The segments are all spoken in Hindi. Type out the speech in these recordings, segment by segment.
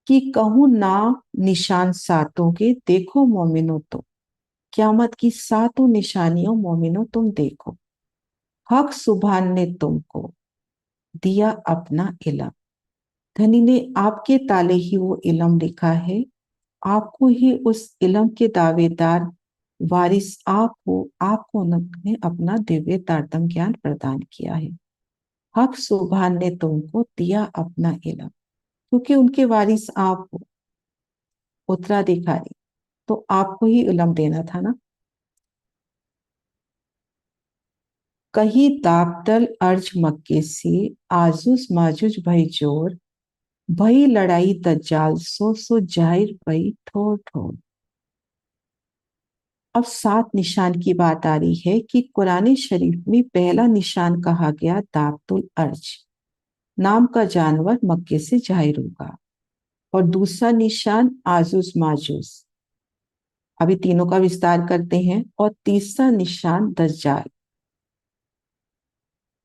कि कहूँ ना निशान सातों के, देखो मोमिनो तुम। क्यामत की सातों निशानियों मोमिनो तुम देखो। हक सुभान ने तुमको दिया अपना इलम। धनी ने आपके ताले ही वो इलम लिखा है। आपको ही उस इलम के दावेदार वारिस आप हो। आपको उन्होंने अपना दिव्य तारतम ज्ञान प्रदान किया है। हक सुभान ने तुमको दिया अपना इलम, क्योंकि उनके वारिस आप हो, उत्तराधिकारी। तो आपको ही इलम देना था ना। कही दाबदल अर्ज मक्के से, आजुज माजुज भई जोर। भई लड़ाई दज्जाल सो जाहिर भई ठोर ठोर। अब सात निशान की बात आ रही है कि कुरान शरीफ में पहला निशान कहा गया दाबतुल अर्ज नाम का जानवर मक्के से जाहिर होगा। और दूसरा निशान आजुज माजुज। अभी तीनों का विस्तार करते हैं। और तीसरा निशान दज्जाल,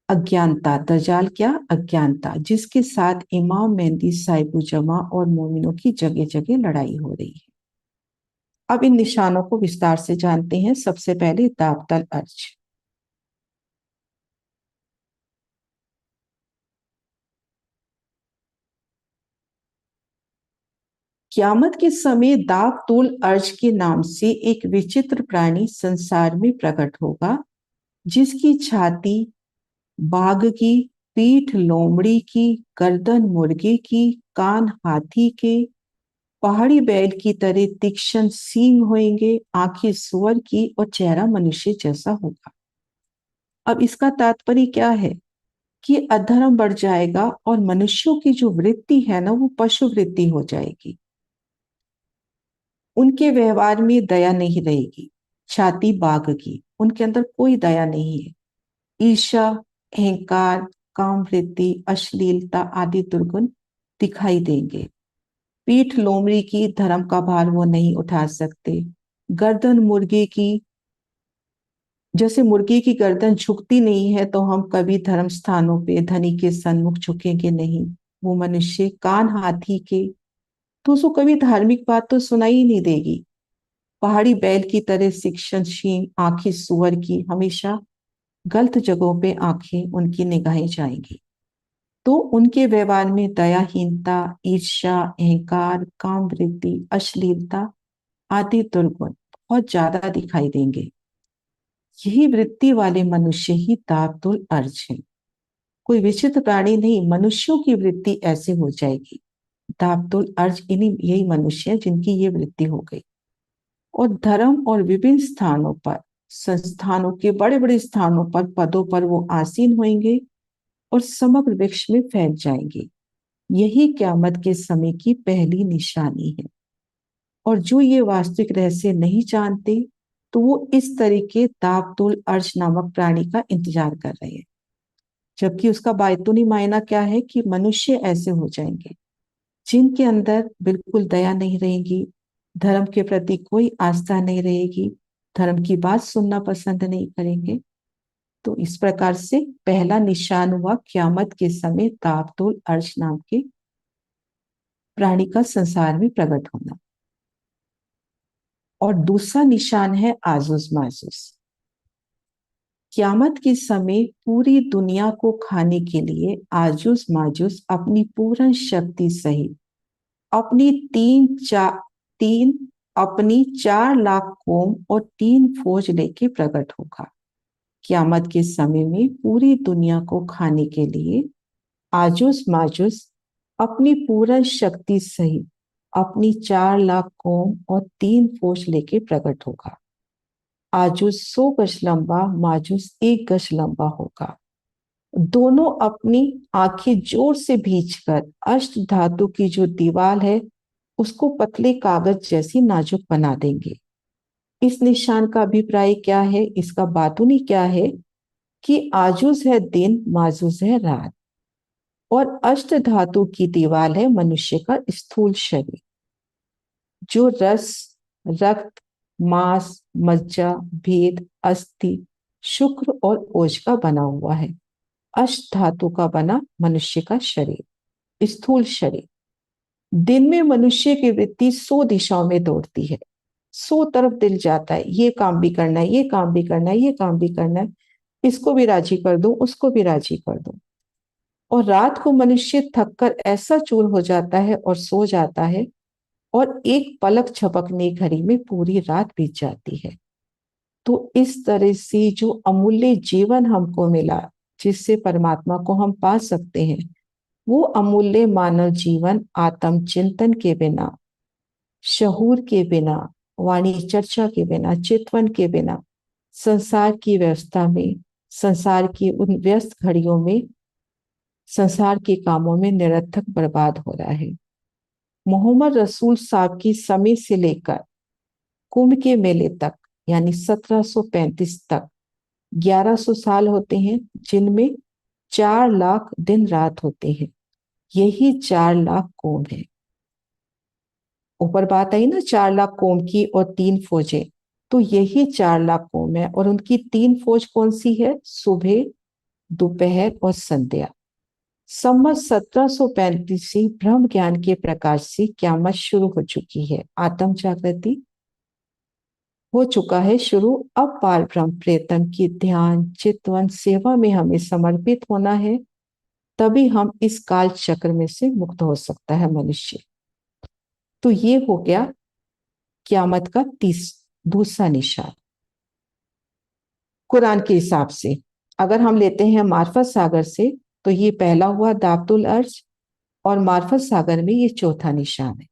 अज्ञानता। दज्जाल क्या? अज्ञानता, जिसके साथ इमाम मेहदी साहिबु जमा और मोमिनों की जगह जगह लड़ाई हो रही है। अब इन निशानों को विस्तार से जानते हैं। सबसे पहले दाबतल अर्ज। क्यामत के समय दाबतुल अर्ज के नाम से एक विचित्र प्राणी संसार में प्रकट होगा, जिसकी छाती बाघ की, पीठ लोमड़ी की, गर्दन मुर्गे की, कान हाथी के, पहाड़ी बैल की तरह तीक्ष्ण सींग होंगे, आंखें सुअर की और चेहरा मनुष्य जैसा होगा। अब इसका तात्पर्य क्या है? कि अधर्म बढ़ जाएगा और मनुष्यों की जो वृत्ति है ना, वो पशु वृत्ति हो जाएगी। उनके व्यवहार में दया नहीं रहेगी। छाती बाघ की, उनके अंदर कोई दया नहीं है। ईर्ष्या, अहंकार, काम वृत्ति, अश्लीलता आदि दुर्गुण दिखाई देंगे। पीठ लोमड़ी की, धर्म का भार वो नहीं उठा सकते। गर्दन मुर्गे की, जैसे मुर्गे की गर्दन झुकती नहीं है, तो हम कभी धर्म स्थानों पे धनी के सन्मुख झुकेंगे नहीं। वो मनुष्य कान हाथी के, तो उसको कभी धार्मिक बात तो सुनाई ही नहीं देगी। पहाड़ी बैल की तरह शिक्षणशील, आंखें सुअर की, हमेशा गलत जगहों पे आंखें उनकी निगाहें जाएंगी। तो उनके व्यवहार में दयाहीनता, ईर्ष्या, अहंकार, काम वृद्धि, अश्लीलता आदि दुर्गुण बहुत ज्यादा दिखाई देंगे। यही वृत्ति वाले मनुष्य ही दाबतुल अर्ज है। कोई विचित्र प्राणी नहीं, मनुष्यों की वृत्ति ऐसे हो जाएगी। दाबतुल अर्ज इन्हीं यही मनुष्य है जिनकी ये वृत्ति हो गई। और धर्म और विभिन्न स्थानों पर, संस्थानों के बड़े बड़े स्थानों पर, पदों पर वो आसीन होंगे और समग्र वृक्ष में फैल जाएंगे। यही क्यामत के समय की पहली निशानी है। और जो ये वास्तविक रहस्य नहीं जानते, तो वो इस तरीके दाबतुल अर्श नामक प्राणी का इंतजार कर रहे हैं। जबकि उसका बायतूनी मायना क्या है? कि मनुष्य ऐसे हो जाएंगे जिनके अंदर बिल्कुल दया नहीं रहेगी, धर्म के प्रति कोई आस्था नहीं रहेगी, धर्म की बात सुनना पसंद नहीं करेंगे। तो इस प्रकार से पहला निशान हुआ क्यामत के समय दाबतुल अर्श नाम के प्राणी का संसार में प्रकट होना। और दूसरा निशान है आजुज माजुज। क्यामत के समय पूरी दुनिया को खाने के लिए आजुज माजुज अपनी पूर्ण शक्ति सहित अपनी तीन अपनी 4 लाख कौम और 3 फौज लेके प्रकट होगा। क्यामत के समय में पूरी दुनिया को खाने के लिए आजुज माजुज अपनी पूर्ण शक्ति सहित अपनी 4 लाख कौम और 3 फौज लेके प्रकट होगा। आजुज 100 गज लंबा, माजुज 1 गज लंबा होगा। दोनों अपनी आंखें जोर से भींचकर अष्ट धातु की जो दीवार है, उसको पतले कागज जैसी नाजुक बना देंगे। इस निशान का अभिप्राय क्या है? इसका बातूनी क्या है? कि आजुज है दिन, माजुज है रात। और अष्ट धातु की दीवार है मनुष्य का स्थूल शरीर, जो रस, रक्त, मांस, मज्जा, भेद, अस्थि, शुक्र और ओज का बना हुआ है। अष्ट धातु का बना मनुष्य का शरीर, स्थूल शरीर। दिन में मनुष्य की वृत्ति 100 दिशाओं में दौड़ती है, 100 तरफ दिल जाता है, ये काम भी करना है, ये काम भी करना है, ये काम भी करना है, इसको भी राजी कर दो, उसको भी राजी कर दो। और रात को मनुष्य थककर ऐसा चूर हो जाता है और सो जाता है, और एक पलक झपकने घड़ी में पूरी रात बीत जाती है। तो इस तरह से जो अमूल्य जीवन हमको मिला, जिससे परमात्मा को हम पा सकते हैं, वो अमूल्य मानव जीवन आत्म चिंतन के बिना, शहूर के बिना, वाणी चर्चा के बिना, चितवन के बिना, संसार की व्यवस्था में, संसार की उन व्यस्त घड़ियों में, संसार के कामों में निरर्थक बर्बाद हो रहा है। मोहम्मद रसूल साहब की समय से लेकर कुंभ के मेले तक, यानी 1735 तक 1100 साल होते हैं, जिनमें 4 लाख दिन रात होते हैं। यही 4 लाख कुंभ है। ऊपर बात आई ना 4 लाख कुंभ की और 3 फौजें, तो यही 4 लाख कुंभ है। और उनकी 3 फौज कौन सी है? सुबह, दोपहर और संध्या। संवत 1735 से ब्रह्म ज्ञान के प्रकाश से क्यामत शुरू हो चुकी है, आत्म जागृति हो चुका है शुरू। अब पार ब्रह्म प्रेतम की ध्यान चितवन सेवा में हमें समर्पित होना है, तभी हम इस काल चक्र में से मुक्त हो सकता है मनुष्य। तो ये हो गया क्यामत का दूसरा निशान कुरान के हिसाब से। अगर हम लेते हैं मार्फत सागर से, तो ये पहला हुआ दावतुल अर्ज, और मार्फत सागर में ये चौथा निशान है।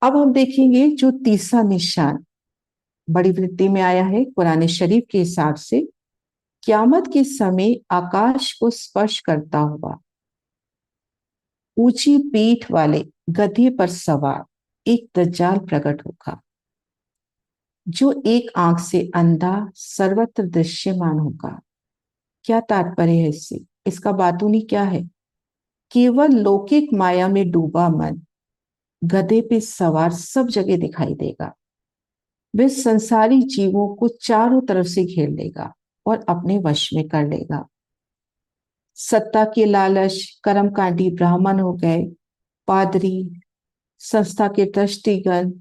अब हम देखेंगे जो तीसरा निशान बड़ी वृत्ति में आया है कुरान शरीफ के हिसाब से। क्यामत के समय आकाश को स्पर्श करता हुआ ऊंची पीठ वाले गधे पर सवार एक दज्जाल प्रकट होगा, जो एक आंख से अंधा सर्वत्र दृश्यमान होगा। क्या तात्पर्य है इससे? इसका बातूनी क्या है? केवल लौकिक माया में डूबा मन गधे पे सवार सब जगह दिखाई देगा। वह संसारी जीवों को चारों तरफ से घेर लेगा और अपने वश में कर लेगा। सत्ता के लालच, कर्मकांडी ब्राह्मण हो गए, पादरी, संस्था के ट्रस्टीगण,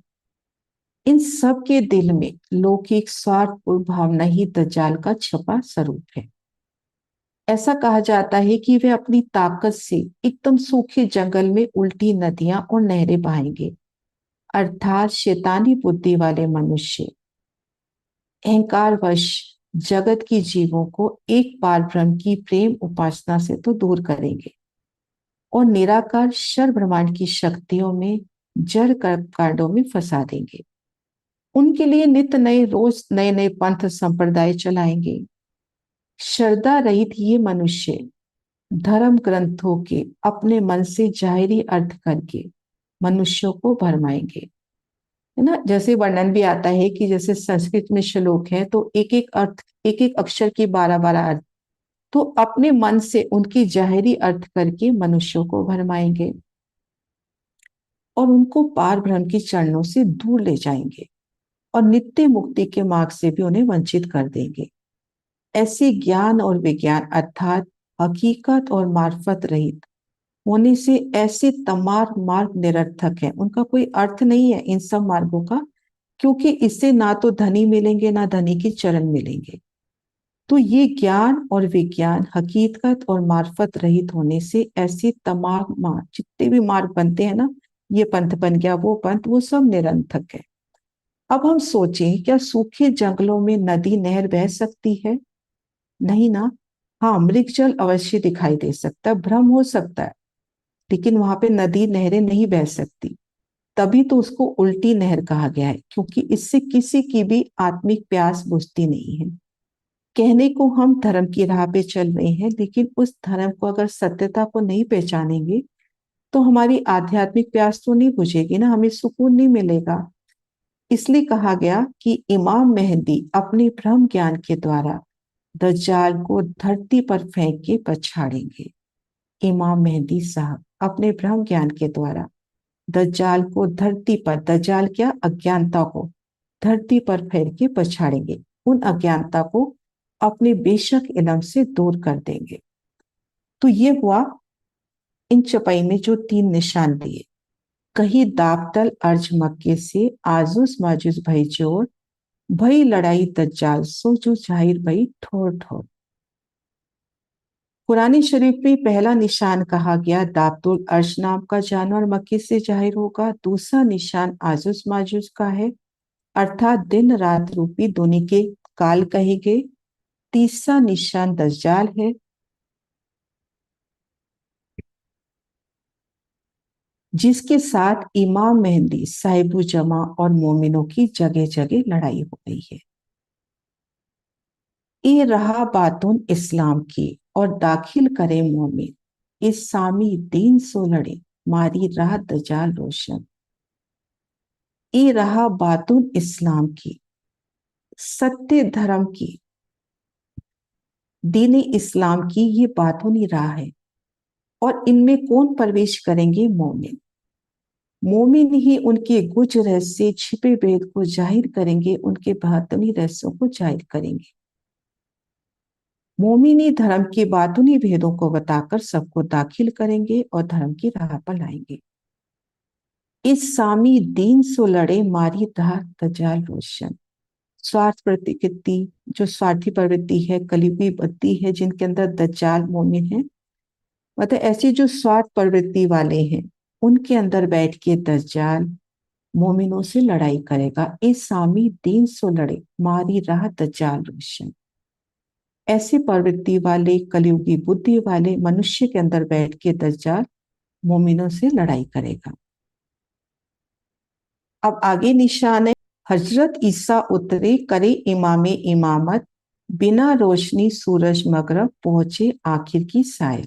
इन सब के दिल में लौकिक स्वार्थपूर्ण भावना ही दज्जाल का छपा स्वरूप है। ऐसा कहा जाता है कि वे अपनी ताकत से एकदम सूखे जंगल में उल्टी नदियां और नहरें बहाएंगे। अर्थात शैतानी बुद्धि वाले मनुष्य अहंकारवश जगत की जीवों को एक पार ब्रह्म की प्रेम उपासना से तो दूर करेंगे, और निराकार शर ब्रह्मांड की शक्तियों में जड़ कांडों में फंसा देंगे। उनके लिए नित्य नए रोज नए नए पंथ संप्रदाय चलाएंगे। श्रद्धा रहित ये मनुष्य धर्म ग्रंथों के अपने मन से जाहिरी अर्थ करके मनुष्यों को भरमाएंगे, है ना। जैसे वर्णन भी आता है कि जैसे संस्कृत में श्लोक है तो एक एक अर्थ, एक एक अक्षर की 12-12 अर्थ, तो अपने मन से उनकी जाहिरी अर्थ करके मनुष्यों को भरमाएंगे और उनको पार ब्रह्म के चरणों से दूर ले जाएंगे और नित्य मुक्ति के मार्ग से भी उन्हें वंचित कर देंगे। ऐसे ज्ञान और विज्ञान अर्थात हकीकत और मार्फत रहित होने से ऐसे तमाम मार्ग निरर्थक है, उनका कोई अर्थ नहीं है इन सब मार्गों का, क्योंकि इससे ना तो धनी मिलेंगे ना धनी के चरण मिलेंगे। तो ये ज्ञान और विज्ञान हकीकत और मार्फत रहित होने से ऐसे तमाम मार्ग, जितने भी मार्ग बनते हैं ना, ये पंथ बन गया, वो पंथ, वो सब निरर्थक है। अब हम सोचें, क्या सूखे जंगलों में नदी नहर बह सकती है? नहीं ना। हाँ, मृग जल अवश्य दिखाई दे सकता है, भ्रम हो सकता है, लेकिन वहां पे नदी नहरें नहीं बह सकती। तभी तो उसको उल्टी नहर कहा गया है, क्योंकि इससे किसी की भी आत्मिक प्यास बुझती नहीं है। कहने को हम धर्म की राह पे चल रहे हैं, लेकिन उस धर्म को अगर सत्यता को नहीं पहचानेंगे तो हमारी आध्यात्मिक प्यास तो नहीं बुझेगी ना, हमें सुकून नहीं मिलेगा। इसलिए कहा गया कि इमाम मेहदी अपने ब्रह्म ज्ञान के द्वारा दज्जाल को धरती पर फेंक के पछाड़ेंगे। इमाम मेहदी साहब अपने ब्रह्म ज्ञान के द्वारा दज्जाल को धरती पर, दज्जाल क्या, अज्ञानता को धरती पर फेर के पछाड़ेंगे, उन अज्ञानता को अपने बेशक इलम से दूर कर देंगे। तो ये हुआ इन चपाई में जो 3 निशान दिए, कहीं दाबतल अर्ज मक्के से आजुज माजुज भई जोर, भई लड़ाई दज्जाल सो जो जाहिर भई ठोर ठोर। कुरानी शरीफ में पहला निशान कहा गया दाबतुल अर्श नाम का जानवर मक्के से जाहिर होगा। दूसरा निशान आजुज माजुज का है, अर्थात दिन रात रूपी दोनों के काल कहे गए। तीसरा निशान दज्जाल है, जिसके साथ इमाम मेहंदी साहिबु जमा और मोमिनों की जगह जगह लड़ाई हो गई है। ये रहा बातुन इस्लाम की और दाखिल करे मोमिन, इस सामी दीन सो लड़े मारी राह दजाल रोशन। ये रहा बातुन इस्लाम की, सत्य धर्म की, दीन इस्लाम की ये बातुन राह है। और इनमें कौन प्रवेश करेंगे? मोमिन। मोमिन ही उनके गुज रहस्य छिपे भेद को जाहिर करेंगे, उनके बातुनी रहस्यों को जाहिर करेंगे। मोमिनी धर्म के बातुनी भेदों को बताकर सबको दाखिल करेंगे और धर्म की राह पर लाएंगे। इस सामी दीन सो लड़े मारी राह दजाल रोशन। स्वार्थ प्रवृत्ति, जो स्वार्थी प्रवृत्ति है, कलयुगी बत्ती है, जिनके अंदर दज्जाल मोमिन है, मतलब ऐसी जो स्वार्थ प्रवृत्ति वाले हैं, उनके अंदर बैठ के दज्जाल मोमिनों से लड़ाई करेगा। इस सामी दीन सो लड़े मारी राह दज्जाल रोशन। ऐसी प्रवृत्ति वाले कलयुगी बुद्धि वाले मनुष्य के अंदर बैठ के दज्जाल मोमिनों से लड़ाई करेगा। अब आगे निशान है, हजरत ईसा उतरे करे इमामे इमामत, बिना रोशनी सूरज मगरब पहुंचे आखिर की साय।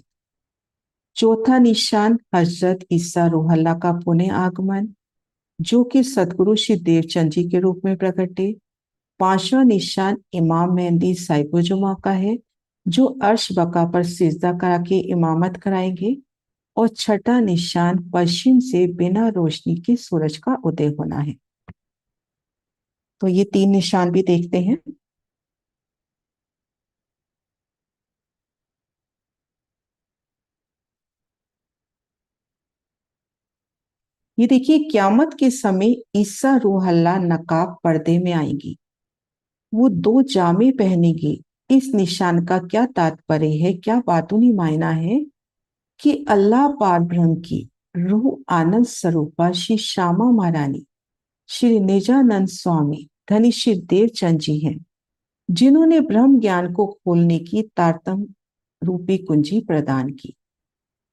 चौथा निशान हजरत ईसा रूहल्ला का पुनः आगमन, जो कि सदगुरु श्री देवचंद जी के रूप में प्रकटे। पांचवा निशान इमाम मेहंदी साहिब जुमा का है, जो अर्श बका पर सिजदा करा के इमामत कराएंगे। और छठा निशान पश्चिम से बिना रोशनी के सूरज का उदय होना है। तो ये 3 निशान भी देखते हैं। ये देखिए, क्यामत के समय ईसा रूहल्ला नकाब पर्दे में आएंगी, वो 2 जामे पहनेगी। इस निशान का क्या तात्पर्य है, क्या बातूनी मायना है कि अल्लाह पार ब्रह्म की रूह आनंद स्वरूपा श्री श्यामा महारानी श्री निजानंद स्वामी धनी श्री देवचंद जी हैं, जिन्होंने ब्रह्म ज्ञान को खोलने की तारतम रूपी कुंजी प्रदान की।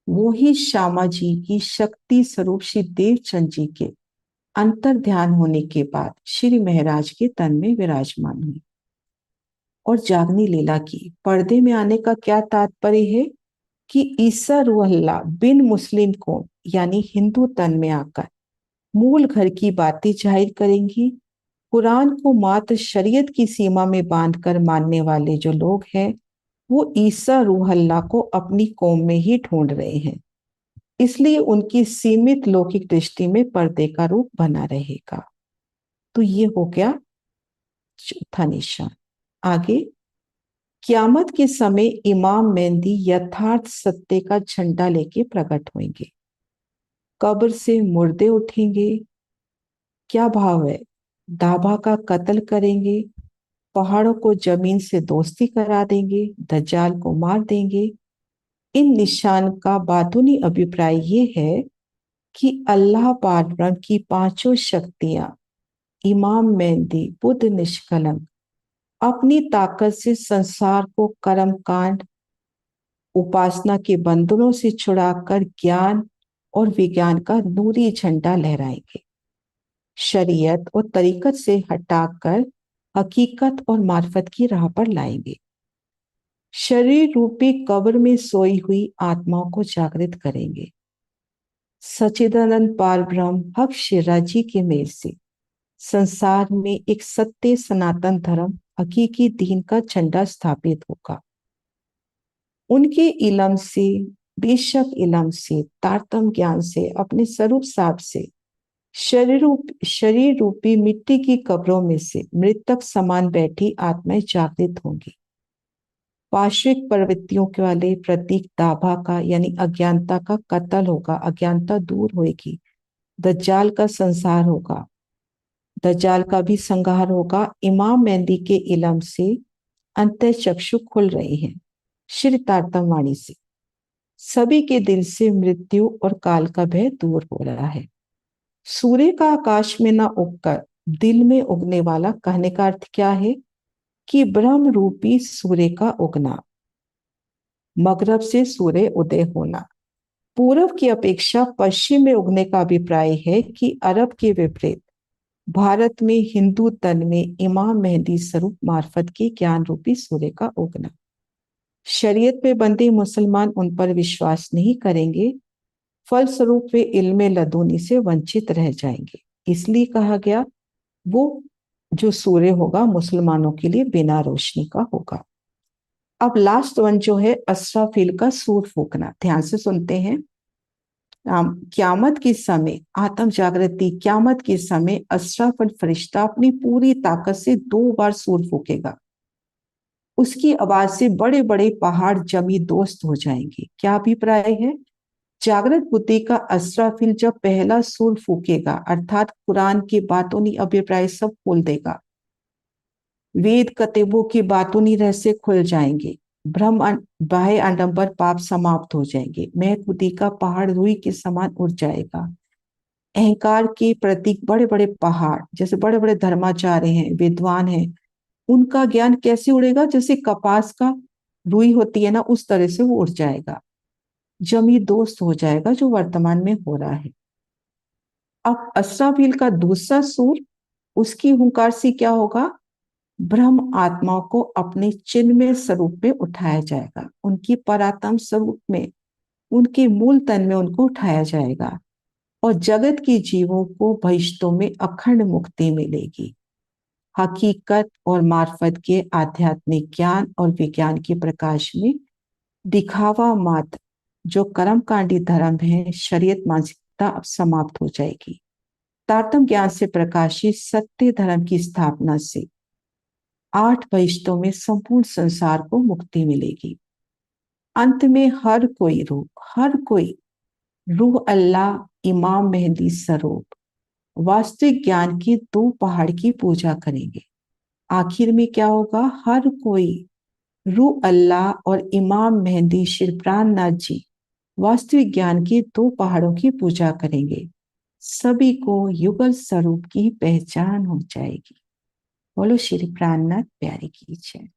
वो ही श्यामा जी की शक्ति स्वरूप श्री देवचंद जी के अंतर ध्यान होने के बाद श्री महाराज के तन में विराजमान हुई। और जागनी लीला की पर्दे में आने का क्या तात्पर्य है कि ईसा रूहल्ला बिन मुस्लिम को यानी हिंदू तन में आकर मूल घर की बातें जाहिर करेंगी। कुरान को मात्र शरीयत की सीमा में बांधकर मानने वाले जो लोग हैं, वो ईसा रूहल्ला को अपनी कौम में ही ढूंढ रहे हैं, इसलिए उनकी सीमित लौकिक दृष्टि में पर्दे का रूप बना रहेगा। तो ये हो गया चौथा निशान। आगे, क्यामत के समय इमाम मेहंदी यथार्थ सत्य का झंडा लेके प्रकट होंगे। कब्र से मुर्दे उठेंगे। क्या भाव है? दाबा का कत्ल करेंगे, पहाड़ों को जमीन से दोस्ती करा देंगे, दज्जाल को मार देंगे। इन निशान का बातूनी अभिप्राय ये है कि अल्लाह पाक ब्रह्म की 5 शक्तियां इमाम मेहंदी बुद्ध निष्कलंक अपनी ताकत से संसार को कर्म कांड उपासना के बंधनों से छुड़ाकर ज्ञान और विज्ञान का नूरी झंडा लहराएंगे। शरीयत और तरीकत से हटाकर हकीकत और मार्फत की राह पर लाएंगे। शरीर रूपी कब्र में सोई हुई आत्माओं को जागृत करेंगे। सच्चिदानंद पार ब्रह्म हक शिरा जी के मेल से संसार में एक सत्य सनातन धर्म हकीकी दीन का झंडा स्थापित होगा। उनके इलम से, बेशक इलम से, तारतम ज्ञान से, अपने स्वरूप साप से शरीर रूपी मिट्टी की कब्रों में से मृतक समान बैठी आत्माएं जागृत होंगी। पार्श्विक प्रवृत्तियों के वाले प्रतीक दाभा का यानी अज्ञानता का कत्ल होगा, अज्ञानता दूर होगी। दज्जाल का संसार होगा, दज्जाल का भी संहार होगा। इमाम मेहंदी के इलम से अंतः चक्षु खुल रहे हैं, श्री तारतम वाणी से सभी के दिल से मृत्यु और काल का भय दूर हो रहा है। सूर्य का आकाश में न उगकर दिल में उगने वाला, कहने का अर्थ क्या है कि ब्रह्म रूपी सूर्य का उगना, मगरब से सूर्य उदय होना। पूर्व की अपेक्षा पश्चिम में उगने का अभिप्राय है कि अरब के विपरीत भारत में हिंदू तन में इमाम मेहंदी स्वरूप मार्फत के ज्ञान रूपी सूर्य का उगना। शरीयत में बंधे मुसलमान उन पर विश्वास नहीं करेंगे, फलस्वरूप वे इल्मे लदूनी से वंचित रह जाएंगे। इसलिए कहा गया वो जो सूर्य होगा मुसलमानों के लिए बिना रोशनी का होगा। अब लास्ट वन जो है अस्राफील का सूर फूकना, ध्यान से सुनते हैं। क्यामत के समय, आत्म जागृति, क्यामत के समय अस्राफिल फरिश्ता अपनी पूरी ताकत से 2 बार सूर फूकेगा। उसकी आवाज से बड़े बड़े पहाड़ जमी दोस्त हो जाएंगे। क्या अभिप्राय है? जागृत बुद्धि का अस्राफिल जब पहला सूर फूकेगा अर्थात कुरान की बातों अभिप्राय सब खोल देगा, वेद कतेबों की बातों रहस्य खुल जाएंगे, ब्रह्म बाह्य आडंबर पाप समाप्त हो जाएंगे, महक बुद्धि का पहाड़ रुई के समान उड़ जाएगा। अहंकार के प्रतीक बड़े बड़े पहाड़, जैसे बड़े बड़े धर्माचार्य हैं, विद्वान हैं, उनका ज्ञान कैसे उड़ेगा? जैसे कपास का रुई होती है ना, उस तरह से वो उड़ जाएगा, जमी दोस्त हो जाएगा, जो वर्तमान में हो रहा है। अब अस्राफील का दूसरा सूर, उसकी हुंकार से क्या होगा? ब्रह्म आत्माओं को अपने चिन्मय स्वरूप में उठाया जाएगा, उनकी परात्म स्वरूप में, उनके मूल तन में उनको उठाया जाएगा और जगत के जीवों को भविष्यों में अखंड मुक्ति मिलेगी। हकीकत और मार्फत के आध्यात्मिक ज्ञान और विज्ञान के प्रकाश में दिखावा मात्र जो कर्मकांडी धर्म है, शरीयत मानसिकता अब समाप्त हो जाएगी। तारतम ज्ञान से प्रकाशित सत्य धर्म की स्थापना से 8 बहिश्तों में संपूर्ण संसार को मुक्ति मिलेगी। अंत में हर कोई रूह अल्लाह इमाम मेहंदी स्वरूप वास्तविक ज्ञान की 2 पहाड़ की पूजा करेंगे। आखिर में क्या होगा? हर कोई रूह अल्लाह और इमाम मेहंदी शिरप्रान नाथ जी वास्तविक ज्ञान के 2 पहाड़ों की पूजा करेंगे। सभी को युगल स्वरूप की पहचान हो जाएगी। बोलो श्री प्राणनाथ प्यारे की जय।